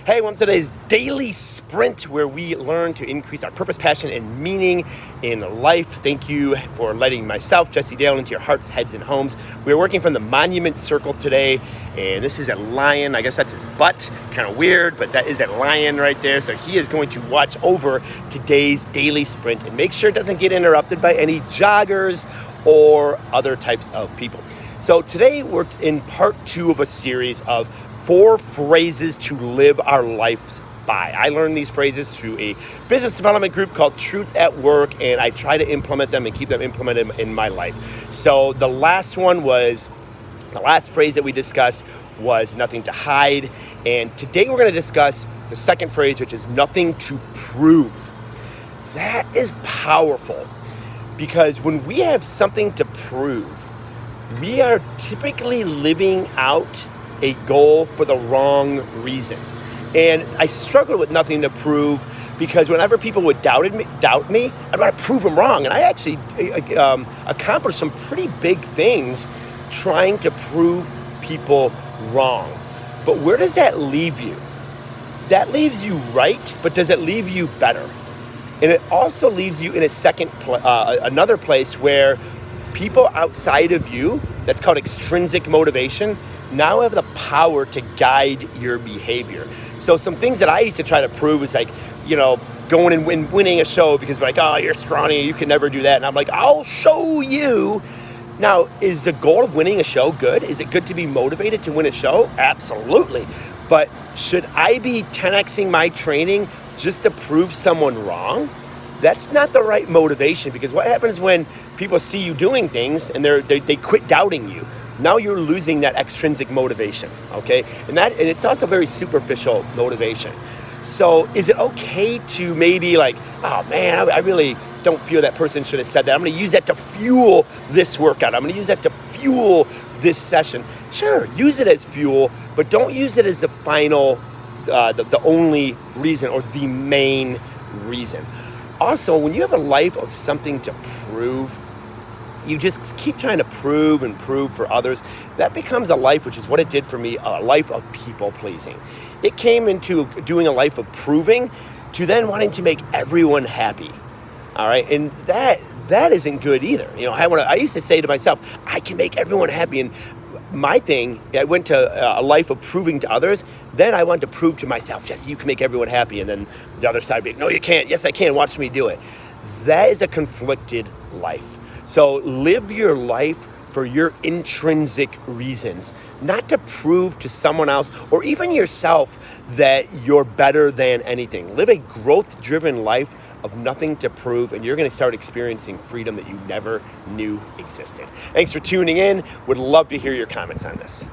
Hey, welcome to today's daily sprint where we learn to increase our purpose, passion, and meaning in life. Thank you for letting myself, Jesse Dale, into your hearts, heads, and homes. We're working from the Monument Circle today, and this is a lion. I guess that's his butt. Kind of weird, but that is that lion right there. So he is going to watch over today's daily sprint and make sure it doesn't get interrupted by any joggers or other types of people. So today we're in part 2 of a series of 4 phrases to live our lives by. I learned these phrases through a business development group called Truth at Work, and I try to implement them and keep them implemented in my life. So the last phrase that we discussed was nothing to hide. And today we're going to discuss the second phrase, which is nothing to prove. That is powerful because when we have something to prove, we are typically living out a goal for the wrong reasons. And I struggled with nothing to prove because whenever people would doubt me, I'd want to prove them wrong. And I actually accomplished some pretty big things trying to prove people wrong. But where does that leave you? That leaves you right, but does it leave you better? And it also leaves you in another place where people outside of you, that's called extrinsic motivation, now have the power to guide your behavior. So some things that I used to try to prove is like, going and winning a show because like, oh, you're scrawny, you can never do that. And I'm like, I'll show you. Now, is the goal of winning a show good? Is it good to be motivated to win a show? Absolutely. But should I be 10xing my training just to prove someone wrong? That's not the right motivation, because what happens when people see you doing things and they quit doubting you? Now you're losing that extrinsic motivation, okay? And it's also very superficial motivation. So is it okay to maybe like, oh man, I really don't feel that person should have said that. I'm gonna use that to fuel this workout. I'm gonna use that to fuel this session. Sure, use it as fuel, but don't use it as the final, the only reason or the main reason. Also, when you have a life of something to prove, you just keep trying to prove and prove for others. That becomes a life, which is what it did for me, a life of people pleasing. It came into doing a life of proving to then wanting to make everyone happy. All right, and that isn't good either. I used to say to myself, I can make everyone happy. And my thing, I went to a life of proving to others. Then I wanted to prove to myself, Jesse, you can make everyone happy. And then the other side would be, no, you can't. Yes, I can. Watch me do it. That is a conflicted life. So live your life for your intrinsic reasons, not to prove to someone else or even yourself that you're better than anything. Live a growth-driven life of nothing to prove, and you're going to start experiencing freedom that you never knew existed. Thanks for tuning in. Would love to hear your comments on this.